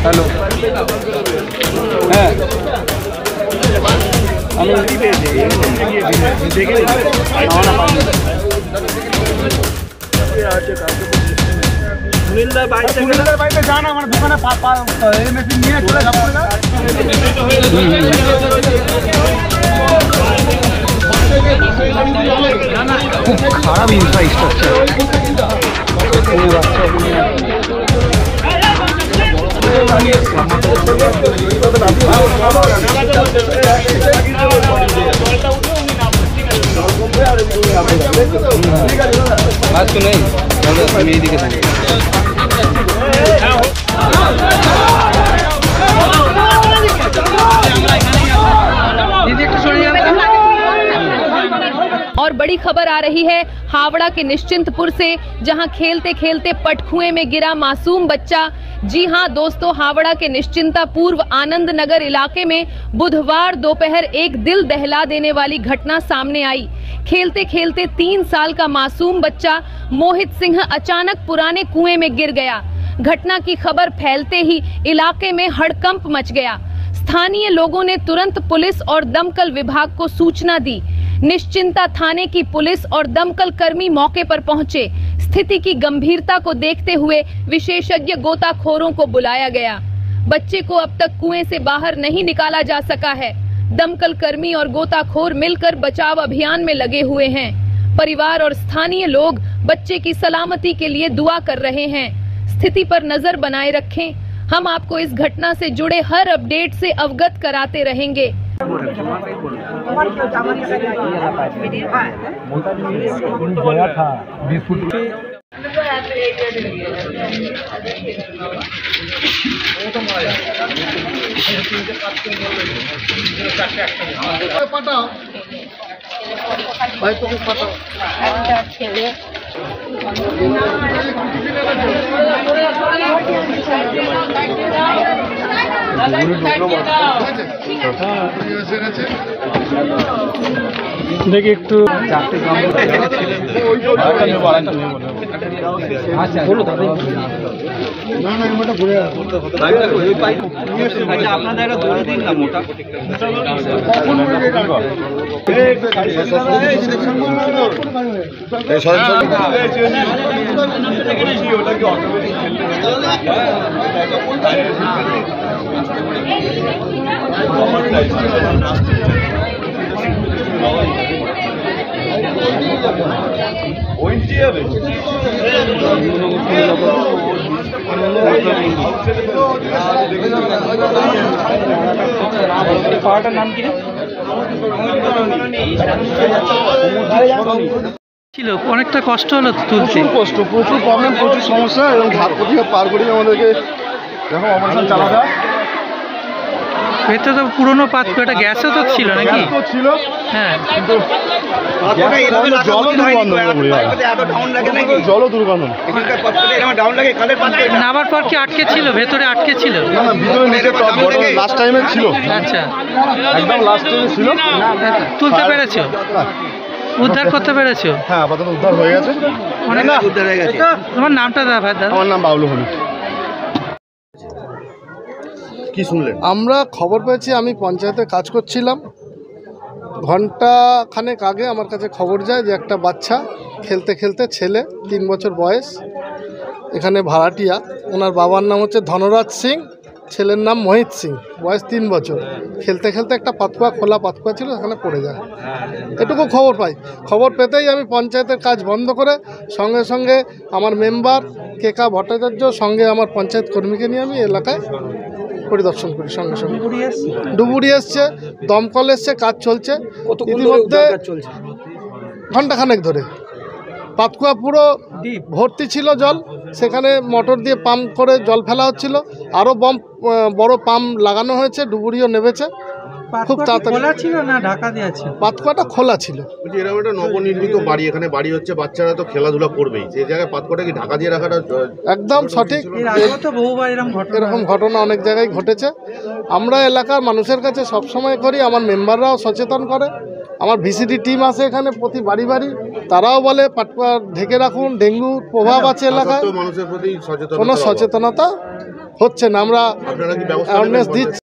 Hello, হ্যাঁ আমি বাড়িতে যান, আমার দোকানে মেশিন নিয়ে চলে যাবো। খুব খারাপ ইনফ্রাস্ট্রাকচার। बात तो नहीं, मेरी दिक्कत है। और बड़ी खबर आ रही है हावड़ा के निश्चिंतपुर से, जहां खेलते खेलते पटकुएं में गिरा मासूम बच्चा। जी हां दोस्तों, हावड़ा के निश्चिंता पूर्व आनंद नगर इलाके में बुधवार दोपहर एक दिल दहला देने वाली घटना सामने आई। खेलते खेलते 3 साल का मासूम बच्चा मोहित सिंह अचानक पुराने कुएं में गिर गया। घटना की खबर फैलते ही इलाके में हड़कंप मच गया। स्थानीय लोगों ने तुरंत पुलिस और दमकल विभाग को सूचना दी। निश्चिंता थाने की पुलिस और दमकल कर्मी मौके पर पहुंचे। स्थिति की गंभीरता को देखते हुए विशेषज्ञ गोताखोरों को बुलाया गया। बच्चे को अब तक कुएं से बाहर नहीं निकाला जा सका है। दमकल कर्मी और गोताखोर मिलकर बचाव अभियान में लगे हुए हैं। परिवार और स्थानीय लोग बच्चे की सलामती के लिए दुआ कर रहे हैं। स्थिति पर नजर बनाए रखें। हम आपको इस घटना से जुड़े हर अपडेट से अवगत कराते रहेंगे। দেখি একটু আপনাদের দৌড়ে দিন না মোটা পাড়াটার নাম কি ছিল? অনেকটা কষ্ট হলো তুলতে, কষ্ট, প্রচুর প্রবলেম, প্রচুর সমস্যা এবং ঘাট প্রতিঘাত পার করেই আমাদেরকে দেখো অপারেশন চালাতে। ভেতরে তো পুরোনো পাতকুয়াটা গ্যাসও তো ছিল নাকি? ছিল, হ্যাঁ, কিন্তু জলও দুর্গন্ধ। নামার পর কি আটকে ছিল? ভেতরে আটকে ছিল? লাস্ট টাইমে ছিল। আচ্ছা, একদম লাস্ট টাইমে ছিল। তুলতে পেরেছো? উদ্ধার করতে পেরেছো? হ্যাঁ, আপাতত উদ্ধার হয়ে গেছে, অনেক উদ্ধার হয়ে গেছে। তোমার নামটা দাদা? আমার নাম বাবলু হলুদ। কি শুনলেন? আমরা খবর পেয়েছি, আমি পঞ্চায়েতে কাজ করছিলাম, ঘন্টা খানেক আগে আমার কাছে খবর যায় যে একটা বাচ্চা খেলতে খেলতে, ছেলে 3 বছর বয়স, এখানে ভাড়াটিয়া, ওনার বাবার নাম হচ্ছে ধনরাজ সিং, ছেলের নাম মোহিত সিং, বয়স 3 বছর, খেলতে খেলতে একটা পাতকুয়া, খোলা পাতকুয়া ছিল, সেখানে পড়ে যায়। এটুকু খবর পাই। খবর পেতেই আমি পঞ্চায়েতের কাজ বন্ধ করে সঙ্গে সঙ্গে আমার মেম্বার কেকা ভট্টাচার্য সঙ্গে আমার পঞ্চায়েত কর্মীকে নিয়ে আমি এলাকায় পরিদর্শন করি। সঙ্গে সঙ্গে ডুবুরি এসছে, দমকল এসছে, কাজ চলছে ইতিমধ্যে ঘন্টাখানেক ধরে। পাতকুয়া পুরো ভর্তি ছিল জল, সেখানে মোটর দিয়ে পাম্প করে জল ফেলা হচ্ছিল। আরও বড় পাম্প লাগানো হয়েছে, ডুবুরিও নেমেছে খুব তাড়াতাড়ি। খোলা ছিল না ঢাকা দেওয়া ছিল? পাতকুয়াটা খোলা ছিল। এরকম একটা নবনির্মিত বাড়ি, এখানে বাড়ি হচ্ছে, বাচ্চারা তো খেলাধুলা করবেই, সেই জায়গায় পাতকুয়াটা কি ঢাকা দিয়ে রাখাটা একদম সঠিক। এরকম ঘটনা অনেক জায়গায় ঘটেছে। আমরা এলাকার মানুষের কাছে সবসময় করি, আমার মেম্বাররাও সচেতন করে, আমার ভিসিডি টিম আসে এখানে প্রতি বাড়ি বাড়ি, তারাও বলে পাটপা ঢেকে রাখুন, ডেঙ্গুর প্রভাব আছে এলাকায়, মানুষের প্রতি কোনো সচেতনতা হচ্ছে না। আমরা আপনারা কি ব্যবস্থা অ্যাওয়ারনেস দিচ্ছি।